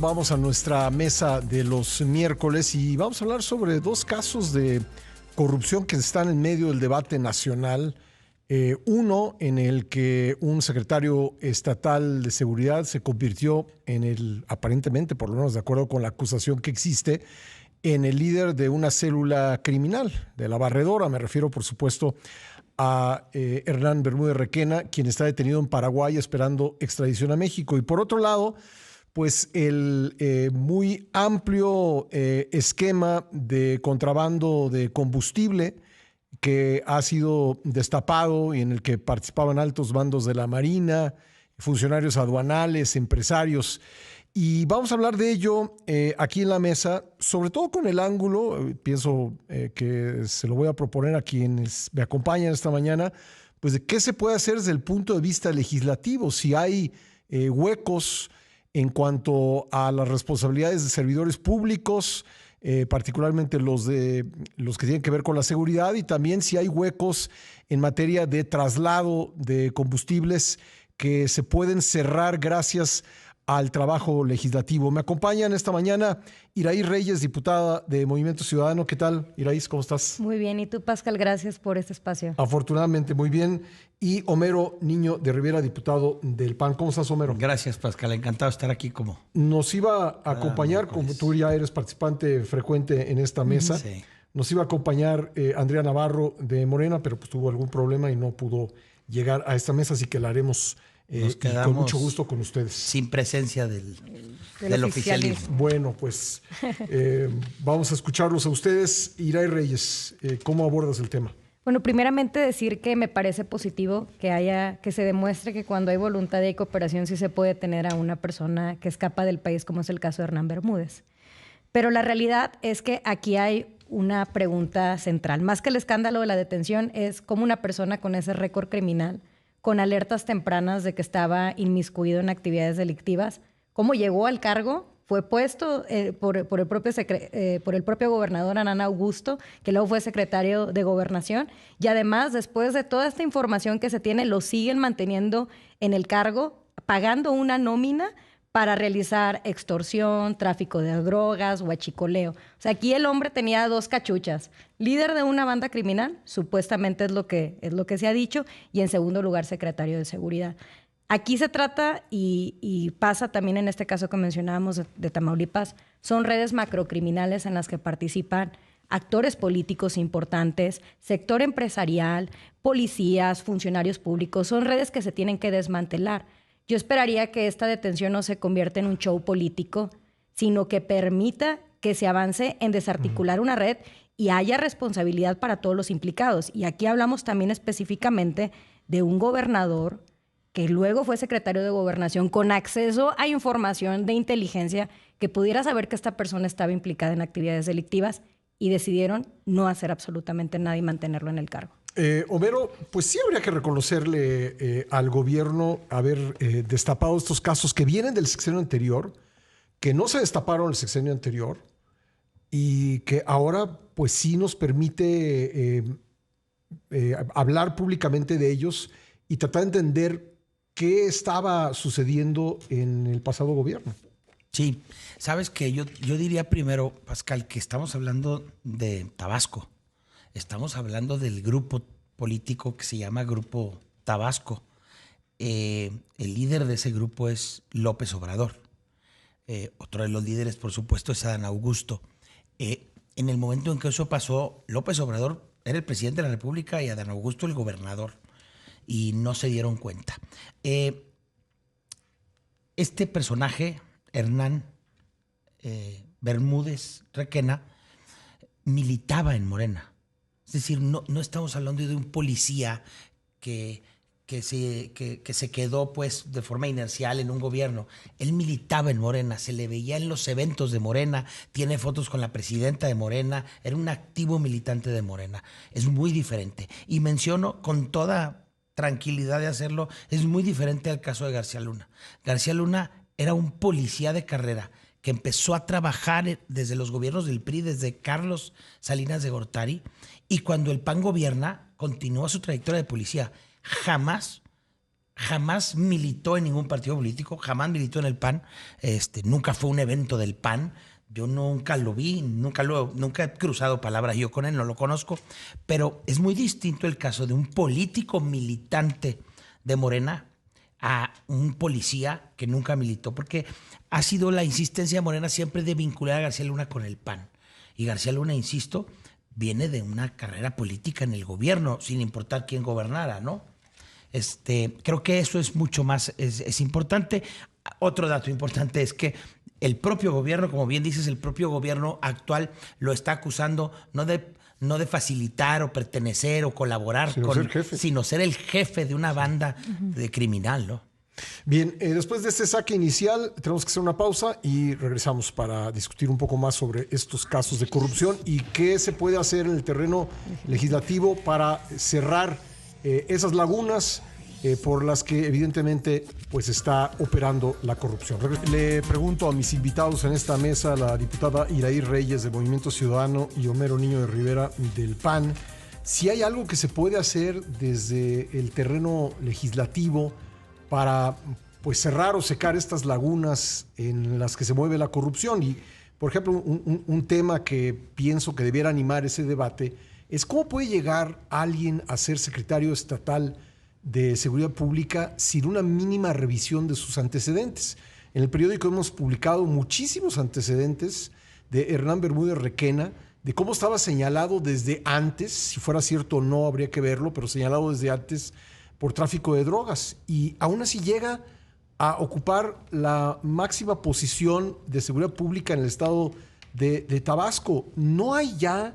Vamos a nuestra mesa de los miércoles y vamos a hablar sobre dos casos de corrupción que están en medio del debate nacional. Uno en el que un secretario estatal de seguridad se convirtió en el, aparentemente, por lo menos de acuerdo con la acusación que existe, en el líder de una célula criminal, de la Barredora. Me refiero, por supuesto, a Hernán Bermúdez Requena, quien está detenido en Paraguay esperando extradición a México. Y por otro lado, pues el muy amplio esquema de contrabando de combustible que ha sido destapado y en el que participaban altos mandos de la Marina, funcionarios aduanales, empresarios. Y vamos a hablar de ello aquí en la mesa, sobre todo con el ángulo, pienso que se lo voy a proponer a quienes me acompañan esta mañana, pues de qué se puede hacer desde el punto de vista legislativo, si hay huecos en cuanto a las responsabilidades de servidores públicos, particularmente los que tienen que ver con la seguridad, y también si hay huecos en materia de traslado de combustibles que se pueden cerrar gracias al trabajo legislativo. Me acompañan esta mañana Iraíz Reyes, diputada de Movimiento Ciudadano. ¿Qué tal, Iraíz? ¿Cómo estás? Muy bien. ¿Y tú, Pascal? Gracias por este espacio. Afortunadamente, muy bien. Y Homero Niño de Rivera, diputado del PAN. ¿Cómo estás, Homero? Gracias, Pascal. Encantado de estar aquí como... Nos iba a acompañar, como tú ya eres participante frecuente en esta mesa, sí. Nos iba a acompañar Andrea Navarro de Morena, pero pues tuvo algún problema y no pudo llegar a esta mesa, así que la haremos y con mucho gusto con ustedes. Sin presencia del oficialismo. Bueno, pues vamos a escucharlos a ustedes. Iraíz Reyes, ¿cómo abordas el tema? Bueno, primeramente decir que me parece positivo que se demuestre que cuando hay voluntad y hay cooperación sí se puede tener a una persona que escapa del país, como es el caso de Hernán Bermúdez. Pero la realidad es que aquí hay una pregunta central. Más que el escándalo de la detención, es cómo una persona con ese récord criminal, con alertas tempranas de que estaba inmiscuido en actividades delictivas, cómo llegó al cargo, fue puesto por el propio gobernador Adán Augusto, que luego fue secretario de Gobernación, y además, después de toda esta información que se tiene, lo siguen manteniendo en el cargo, pagando una nómina para realizar extorsión, tráfico de drogas, huachicoleo. O sea, aquí el hombre tenía dos cachuchas: líder de una banda criminal, supuestamente es lo que se ha dicho, y en segundo lugar, secretario de Seguridad. Aquí se trata, y pasa también en este caso que mencionábamos de Tamaulipas, son redes macrocriminales en las que participan actores políticos importantes, sector empresarial, policías, funcionarios públicos. Son redes que se tienen que desmantelar. Yo esperaría que esta detención no se convierta en un show político, sino que permita que se avance en desarticular una red y haya responsabilidad para todos los implicados. Y aquí hablamos también específicamente de un gobernador que luego fue secretario de Gobernación, con acceso a información de inteligencia que pudiera saber que esta persona estaba implicada en actividades delictivas, y decidieron no hacer absolutamente nada y mantenerlo en el cargo. Homero, pues sí habría que reconocerle al gobierno haber destapado estos casos que vienen del sexenio anterior, que no se destaparon en el sexenio anterior y que ahora pues sí nos permite hablar públicamente de ellos y tratar de entender qué estaba sucediendo en el pasado gobierno. Sí, sabes que yo diría primero, Pascal, que estamos hablando de Tabasco. Estamos hablando del grupo político que se llama Grupo Tabasco. El líder de ese grupo es López Obrador. Otro de los líderes, por supuesto, es Adán Augusto. En el momento en que eso pasó, López Obrador era el presidente de la República y Adán Augusto el gobernador. Y no se dieron cuenta. Este personaje, Hernán Bermúdez Requena, militaba en Morena. Es decir, no estamos hablando de un policía que se quedó pues de forma inercial en un gobierno. Él militaba en Morena, se le veía en los eventos de Morena, tiene fotos con la presidenta de Morena, era un activo militante de Morena. Es muy diferente. Y menciono con toda tranquilidad de hacerlo, es muy diferente al caso de García Luna. García Luna era un policía de carrera que empezó a trabajar desde los gobiernos del PRI, desde Carlos Salinas de Gortari, y cuando el PAN gobierna, continúa su trayectoria de policía. Jamás jamás militó en ningún partido político, jamás militó en el PAN, nunca fue un evento del PAN. Yo nunca lo vi, nunca he cruzado palabras yo con él, no lo conozco, pero es muy distinto el caso de un político militante de Morena a un policía que nunca militó, porque ha sido la insistencia de Morena siempre de vincular a García Luna con el PAN. Y García Luna, insisto, viene de una carrera política en el gobierno, sin importar quién gobernara, ¿no? Creo que eso es mucho más, es importante. Otro dato importante es que el propio gobierno, como bien dices, el propio gobierno actual lo está acusando no de facilitar o pertenecer o colaborar, sino ser el jefe de una banda de criminal, ¿no? Bien, después de este saque inicial tenemos que hacer una pausa y regresamos para discutir un poco más sobre estos casos de corrupción y qué se puede hacer en el terreno legislativo para cerrar esas lagunas por las que evidentemente pues está operando la corrupción. Le pregunto a mis invitados en esta mesa, la diputada Iraí Reyes del Movimiento Ciudadano y Homero Niño de Rivera del PAN, si hay algo que se puede hacer desde el terreno legislativo para pues cerrar o secar estas lagunas en las que se mueve la corrupción. Y, por ejemplo, un tema que pienso que debiera animar ese debate es cómo puede llegar alguien a ser secretario estatal de Seguridad Pública sin una mínima revisión de sus antecedentes. En el periódico hemos publicado muchísimos antecedentes de Hernán Bermúdez Requena, de cómo estaba señalado desde antes, si fuera cierto o no habría que verlo, pero señalado desde antes por tráfico de drogas, y aún así llega a ocupar la máxima posición de seguridad pública en el estado de Tabasco. ¿No hay ya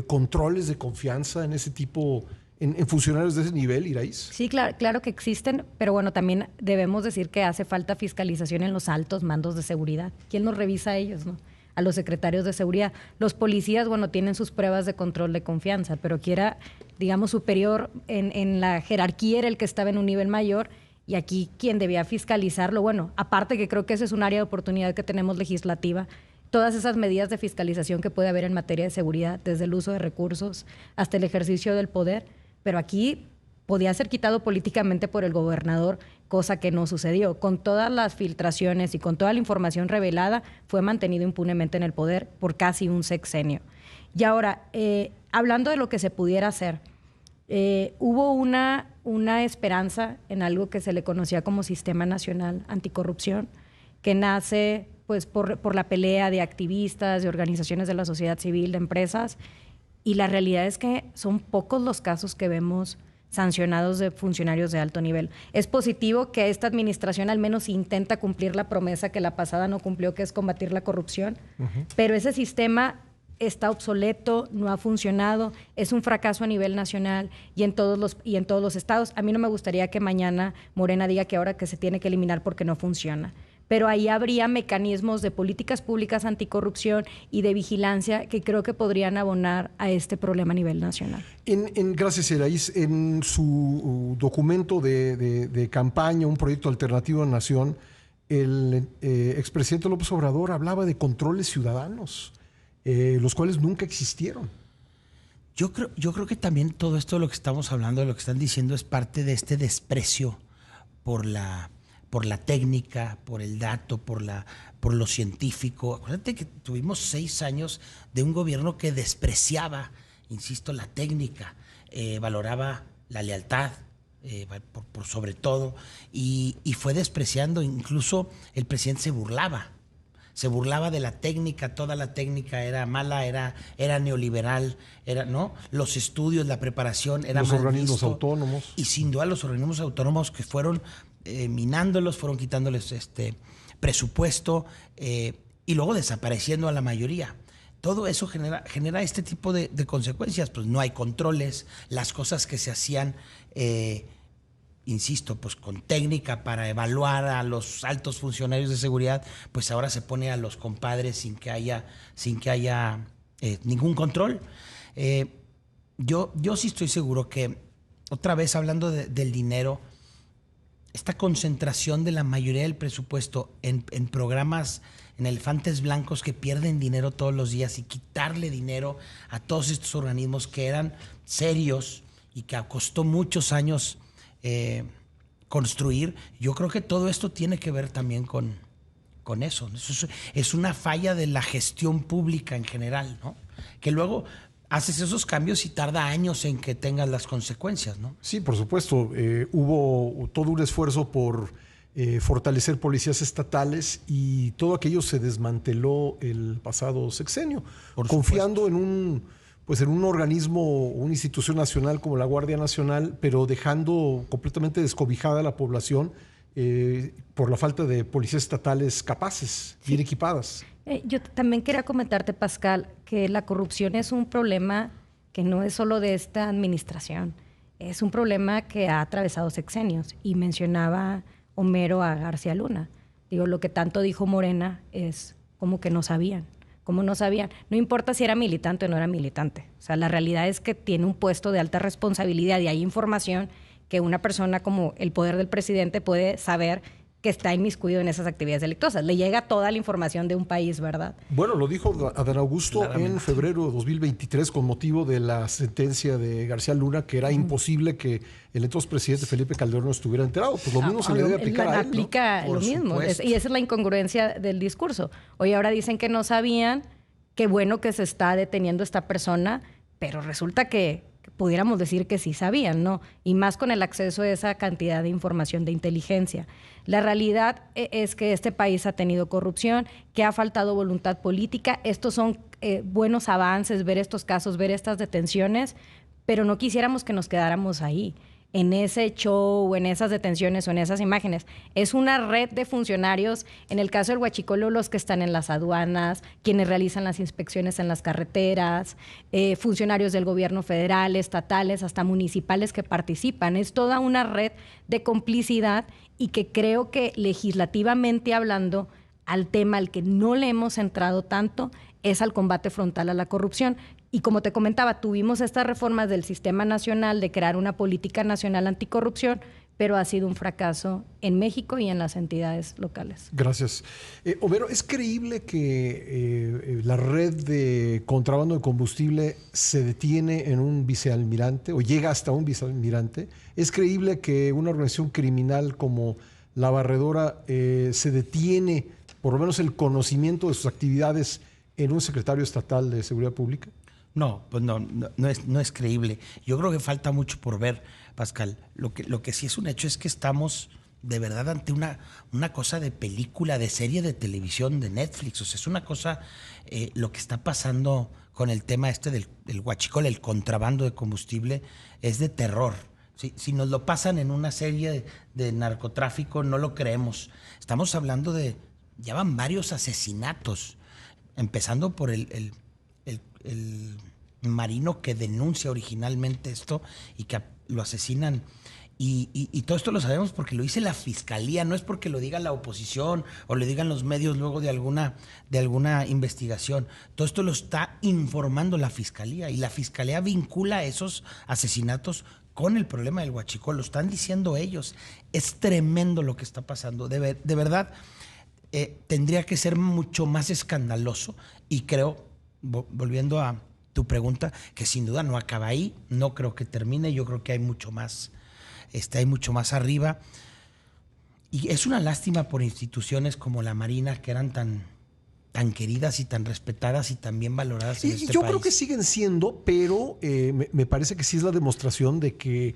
controles de confianza en ese tipo, en funcionarios de ese nivel, Iraíz? Sí, claro que existen, pero bueno, también debemos decir que hace falta fiscalización en los altos mandos de seguridad. ¿Quién los revisa a ellos, no? A los secretarios de seguridad. Los policías, bueno, tienen sus pruebas de control de confianza, pero quien era, digamos, superior en la jerarquía era el que estaba en un nivel mayor, y aquí quien debía fiscalizarlo, bueno, aparte que creo que ese es un área de oportunidad que tenemos legislativa, todas esas medidas de fiscalización que puede haber en materia de seguridad, desde el uso de recursos hasta el ejercicio del poder, pero aquí podía ser quitado políticamente por el gobernador, cosa que no sucedió. Con todas las filtraciones y con toda la información revelada, fue mantenido impunemente en el poder por casi un sexenio. Y ahora, hablando de lo que se pudiera hacer, hubo una esperanza en algo que se le conocía como Sistema Nacional Anticorrupción, que nace pues, por la pelea de activistas, de organizaciones de la sociedad civil, de empresas, y la realidad es que son pocos los casos que vemos sancionados de funcionarios de alto nivel. Es positivo que esta administración al menos intenta cumplir la promesa que la pasada no cumplió, que es combatir la corrupción, pero ese sistema está obsoleto, no ha funcionado, es un fracaso a nivel nacional y en todos los estados. A mí no me gustaría que mañana Morena diga que ahora que se tiene que eliminar porque no funciona. Pero ahí habría mecanismos de políticas públicas anticorrupción y de vigilancia que creo que podrían abonar a este problema a nivel nacional. Gracias, Iraíz. En su documento de campaña, un proyecto alternativo a Nación, el expresidente López Obrador hablaba de controles ciudadanos, los cuales nunca existieron. Yo creo que también todo esto de lo que estamos hablando, de lo que están diciendo, es parte de este desprecio por la técnica, por el dato, por lo científico. Acuérdate que tuvimos 6 años de un gobierno que despreciaba, insisto, la técnica, valoraba la lealtad, por sobre todo, y fue despreciando. Incluso el presidente se burlaba de la técnica, toda la técnica era mala, era neoliberal, ¿no? Los estudios, la preparación era mal visto. Los organismos autónomos. Y sin duda los organismos autónomos que fueron minándolos, fueron quitándoles presupuesto y luego desapareciendo a la mayoría. Todo eso genera este tipo de consecuencias. Pues no hay controles, las cosas que se hacían, insisto, pues con técnica para evaluar a los altos funcionarios de seguridad, pues ahora se pone a los compadres sin que haya ningún control. Yo sí estoy seguro que, otra vez hablando del dinero, esta concentración de la mayoría del presupuesto en programas, en elefantes blancos que pierden dinero todos los días, y quitarle dinero a todos estos organismos que eran serios y que costó muchos años construir. Yo creo que todo esto tiene que ver también con eso. Es una falla de la gestión pública en general, ¿no? Que luego haces esos cambios y tarda años en que tengas las consecuencias, ¿no? Sí, por supuesto. Hubo todo un esfuerzo por fortalecer policías estatales y todo aquello se desmanteló el pasado sexenio, confiando en un organismo, una institución nacional como la Guardia Nacional, pero dejando completamente descobijada a la población por la falta de policías estatales capaces, bien equipadas. Yo también quería comentarte, Pascal, que la corrupción es un problema que no es solo de esta administración, es un problema que ha atravesado sexenios. Y mencionaba Homero a García Luna. Digo, lo que tanto dijo Morena es como que no sabían. Como no sabían. No importa si era militante o no era militante. O sea, la realidad es que tiene un puesto de alta responsabilidad y hay información que una persona como el poder del presidente puede saber que está inmiscuido en esas actividades delictuosas. Le llega toda la información de un país, ¿verdad? Bueno, lo dijo Adán Augusto en febrero de 2023 con motivo de la sentencia de García Luna, que era imposible que el entonces presidente Felipe Calderón no estuviera enterado. Pues lo mismo se le debe aplicar a él, ¿no? Aplica lo mismo. Y esa es la incongruencia del discurso. Hoy ahora dicen que no sabían, qué bueno que se está deteniendo esta persona, pero resulta que pudiéramos decir que sí sabían, ¿no? Y más con el acceso a esa cantidad de información de inteligencia. La realidad es que este país ha tenido corrupción, que ha faltado voluntad política. Estos son buenos avances, ver estos casos, ver estas detenciones, pero no quisiéramos que nos quedáramos ahí, en ese show, en esas detenciones o en esas imágenes. Es una red de funcionarios, en el caso del Huachicol, los que están en las aduanas, quienes realizan las inspecciones en las carreteras, funcionarios del gobierno federal, estatales, hasta municipales que participan. Es toda una red de complicidad y que creo que legislativamente hablando, al tema al que no le hemos entrado tanto es al combate frontal a la corrupción. Y como te comentaba, tuvimos estas reformas del Sistema Nacional de crear una política nacional anticorrupción, pero ha sido un fracaso en México y en las entidades locales. Gracias. Homero, ¿es creíble que la red de contrabando de combustible se detiene en un vicealmirante o llega hasta un vicealmirante? ¿Es creíble que una organización criminal como La Barredora se detiene, por lo menos el conocimiento de sus actividades, en un secretario estatal de Seguridad Pública? No, pues no es creíble. Yo creo que falta mucho por ver, Pascal. Lo que sí es un hecho es que estamos de verdad ante una cosa de película, de serie de televisión, de Netflix. O sea, es una cosa, lo que está pasando con el tema del huachicol, el contrabando de combustible, es de terror. Si nos lo pasan en una serie de narcotráfico, no lo creemos. Estamos hablando ya van varios asesinatos, empezando por el marino que denuncia originalmente esto y que lo asesinan. Y todo esto lo sabemos porque lo dice la fiscalía, no es porque lo diga la oposición o lo digan los medios luego de alguna investigación. Todo esto lo está informando la fiscalía y la fiscalía vincula esos asesinatos con el problema del huachicol. Lo están diciendo ellos. Es tremendo lo que está pasando. De verdad, tendría que ser mucho más escandaloso y creo, volviendo a tu pregunta, que sin duda no acaba ahí, no creo que termine, yo creo que hay mucho más, hay mucho más arriba. Y es una lástima por instituciones como la Marina, que eran tan queridas y tan respetadas y tan bien valoradas en este país. Yo creo que siguen siendo, pero me parece que sí es la demostración de que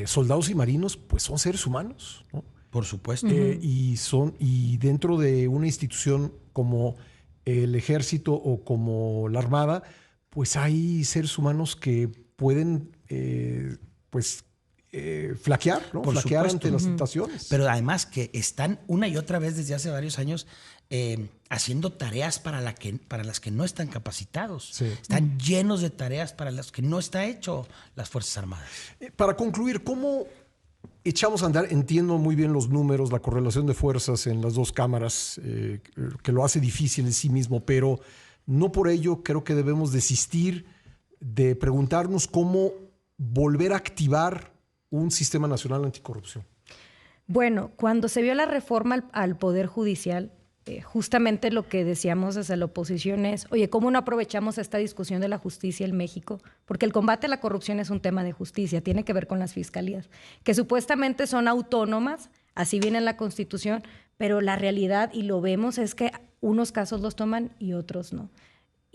soldados y marinos pues son seres humanos, ¿no? Por supuesto. Y dentro de una institución como el Ejército o como la Armada, pues hay seres humanos que pueden flaquear, ¿no? Por flaquear supuesto. ante las tentaciones. Pero además que están una y otra vez desde hace varios años haciendo tareas para las que no están capacitados. Sí. Están llenos de tareas para las que no está hecho las Fuerzas Armadas. Para concluir, ¿cómo echamos a andar? Entiendo muy bien los números, la correlación de fuerzas en las dos cámaras, que lo hace difícil en sí mismo, pero no por ello creo que debemos desistir de preguntarnos cómo volver a activar un sistema nacional anticorrupción. Bueno, cuando se vio la reforma al Poder Judicial, justamente lo que decíamos desde la oposición es, oye, ¿cómo no aprovechamos esta discusión de la justicia en México? Porque el combate a la corrupción es un tema de justicia, tiene que ver con las fiscalías, que supuestamente son autónomas, así viene en la Constitución, pero la realidad, y lo vemos, es que unos casos los toman y otros no.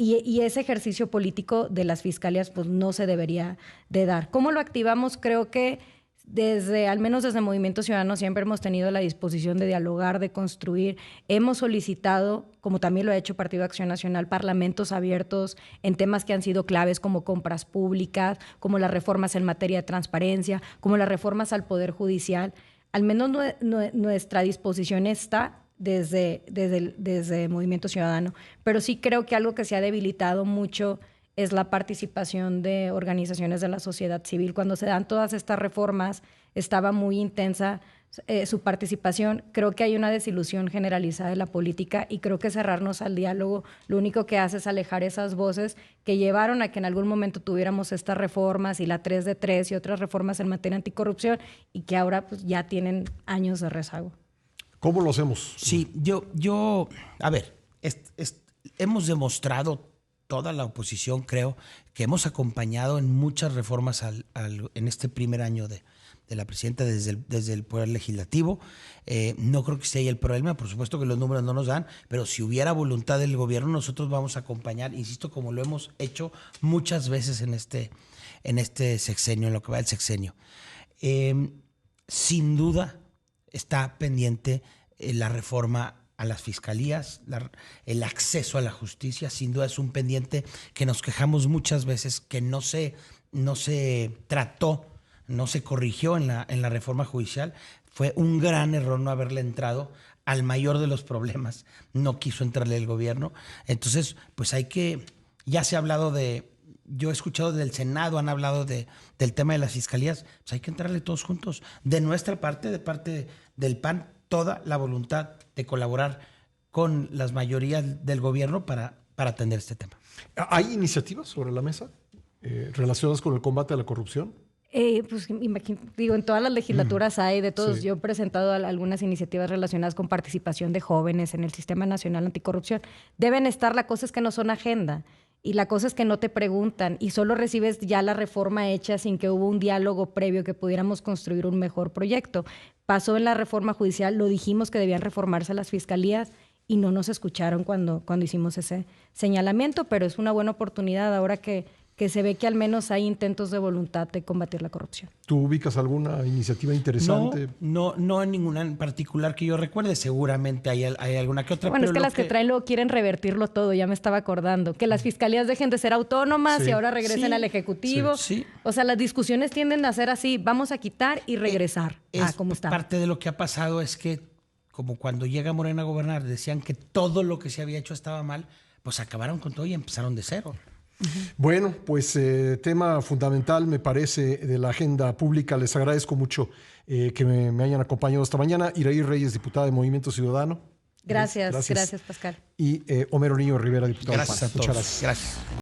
Y ese ejercicio político de las fiscalías pues no se debería de dar. ¿Cómo lo activamos? Creo que al menos desde Movimiento Ciudadano siempre hemos tenido la disposición de dialogar, de construir. Hemos solicitado, como también lo ha hecho Partido Acción Nacional, parlamentos abiertos en temas que han sido claves como compras públicas, como las reformas en materia de transparencia, como las reformas al Poder Judicial. Al menos nuestra disposición está desde Movimiento Ciudadano, pero sí creo que algo que se ha debilitado mucho es la participación de organizaciones de la sociedad civil. Cuando se dan todas estas reformas, estaba muy intensa su participación. Creo que hay una desilusión generalizada de la política y creo que cerrarnos al diálogo lo único que hace es alejar esas voces que llevaron a que en algún momento tuviéramos estas reformas y la 3 de 3 y otras reformas en materia anticorrupción y que ahora pues, ya tienen años de rezago. ¿Cómo lo hacemos? Sí, a ver, hemos demostrado toda la oposición, creo, que hemos acompañado en muchas reformas en este primer año de la presidenta desde el Poder Legislativo. No creo que sea ahí el problema, por supuesto que los números no nos dan, pero si hubiera voluntad del gobierno, nosotros vamos a acompañar, insisto, como lo hemos hecho muchas veces en este sexenio, en lo que va del sexenio. Sin duda está pendiente la reforma a las fiscalías, el acceso a la justicia, sin duda es un pendiente que nos quejamos muchas veces que no se trató, no se corrigió en la reforma judicial. Fue un gran error no haberle entrado al mayor de los problemas. No quiso entrarle el gobierno. Entonces, pues ya se ha hablado yo he escuchado del Senado, han hablado del tema de las fiscalías, pues hay que entrarle todos juntos. De nuestra parte, de parte del PAN, toda la voluntad de colaborar con las mayorías del gobierno para atender este tema. ¿Hay iniciativas sobre la mesa relacionadas con el combate a la corrupción? Pues digo, en todas las legislaturas hay de todos. Sí. Yo he presentado algunas iniciativas relacionadas con participación de jóvenes en el Sistema Nacional Anticorrupción. Deben estar, la cosa es que no son agenda. Y la cosa es que no te preguntan y solo recibes ya la reforma hecha sin que hubo un diálogo previo que pudiéramos construir un mejor proyecto. Pasó en la reforma judicial, lo dijimos que debían reformarse las fiscalías y no nos escucharon cuando hicimos ese señalamiento, pero es una buena oportunidad ahora que se ve que al menos hay intentos de voluntad de combatir la corrupción. ¿Tú ubicas alguna iniciativa interesante? No en ninguna en particular que yo recuerde. Seguramente hay alguna que otra. Bueno, pero es que las que traen luego quieren revertirlo todo, ya me estaba acordando. Que las fiscalías dejen de ser autónomas y ahora regresen al Ejecutivo. Sí. O sea, las discusiones tienden a ser así, vamos a quitar y regresar a como está. Parte de lo que ha pasado es que, como cuando llega Morena a gobernar, decían que todo lo que se había hecho estaba mal, pues acabaron con todo y empezaron de cero. Bueno, pues tema fundamental me parece de la agenda pública. Les agradezco mucho que me hayan acompañado esta mañana. Iraí Reyes, diputada de Movimiento Ciudadano. Gracias Pascal. Y Homero Niño Rivera, diputado del PAN. Gracias a todos. Muchas gracias.